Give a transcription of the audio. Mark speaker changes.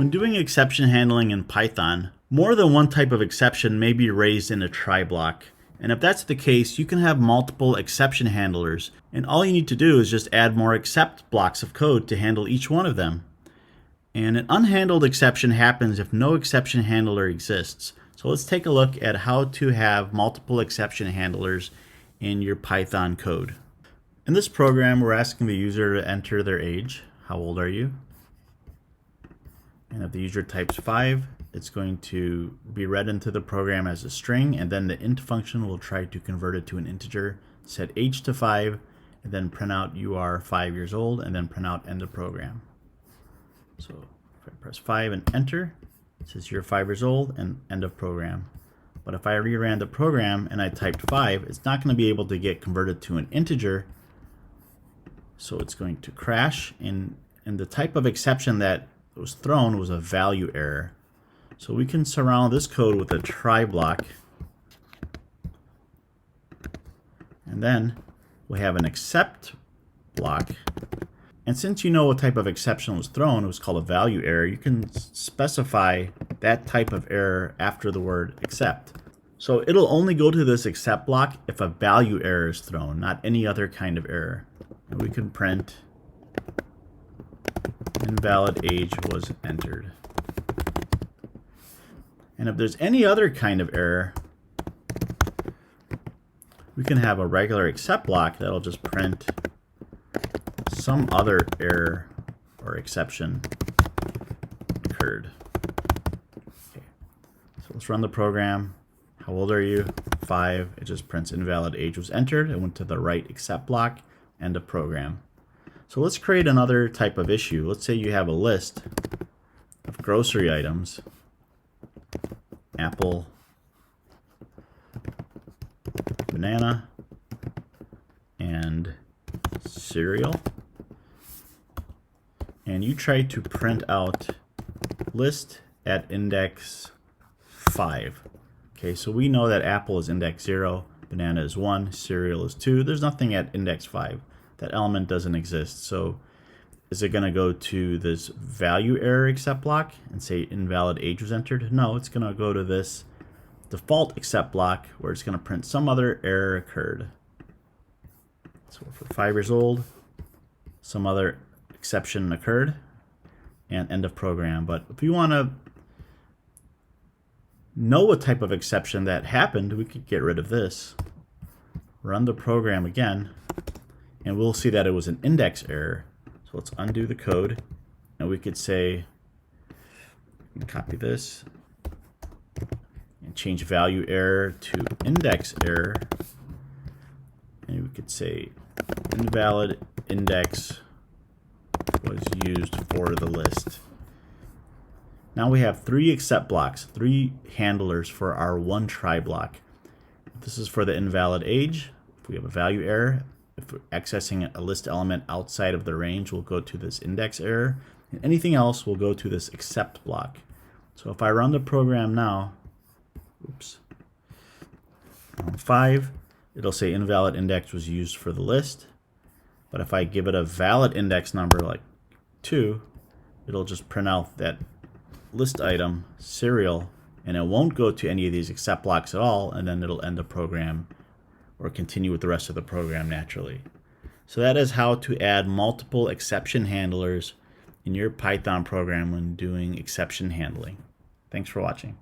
Speaker 1: When doing exception handling in Python, more than one type of exception may be raised in a try block. And if that's the case, you can have multiple exception handlers, and all you need to do is just add more except blocks of code to handle each one of them. And an unhandled exception happens if no exception handler exists. So let's take a look at how to have multiple exception handlers in your Python code. In this program, we're asking the user to enter their age. How old are you? And if the user types 5, it's going to be read into the program as a string, and then the int function will try to convert it to an integer, set age to 5, and then print out you are 5 years old, and then print out end of program. So if I press 5 and enter, it says you're 5 years old and end of program. But if I reran the program and I typed 5, it's not going to be able to get converted to an integer, so it's going to crash, and the type of exception that was thrown was a value error. So we can surround this code with a try block, and then we have an except block. And since you know what type of exception was thrown, it was called a value error, you can specify that type of error after the word except. So it'll only go to this except block if a value error is thrown, not any other kind of error. And we can print invalid age was entered. And if there's any other kind of error, we can have a regular except block that'll just print some other error or exception occurred. Okay. So let's run the program. How old are you? 5. It just prints invalid age was entered. It went to the right except block, end of program. So let's create another type of issue. Let's say you have a list of grocery items. Apple, banana, and cereal. And you try to print out list at index 5. Okay, so we know that apple is index 0, banana is 1, cereal is 2. There's nothing at index 5. That element doesn't exist. So is it going to go to this value error except block and say invalid age was entered? No, it's going to go to this default except block where it's going to print some other error occurred. So for 5 years old, some other exception occurred, and end of program. But if you want to know what type of exception that happened, we could get rid of this, run the program again, and we'll see that it was an index error. So let's undo the code, and we could say, copy this, and change value error to index error, and we could say invalid index was used for the list. Now we have 3 except blocks, 3 handlers for our one try block. This is for the invalid age. If we have a value error, if we're accessing a list element outside of the range, we'll go to this index error, and anything else will go to this except block. So if I run the program now, on 5, it'll say invalid index was used for the list. But if I give it a valid index number like 2, it'll just print out that list item, cereal, and it won't go to any of these except blocks at all, and then it'll end the program or continue with the rest of the program naturally. So that is how to add multiple exception handlers in your Python program when doing exception handling. Thanks for watching.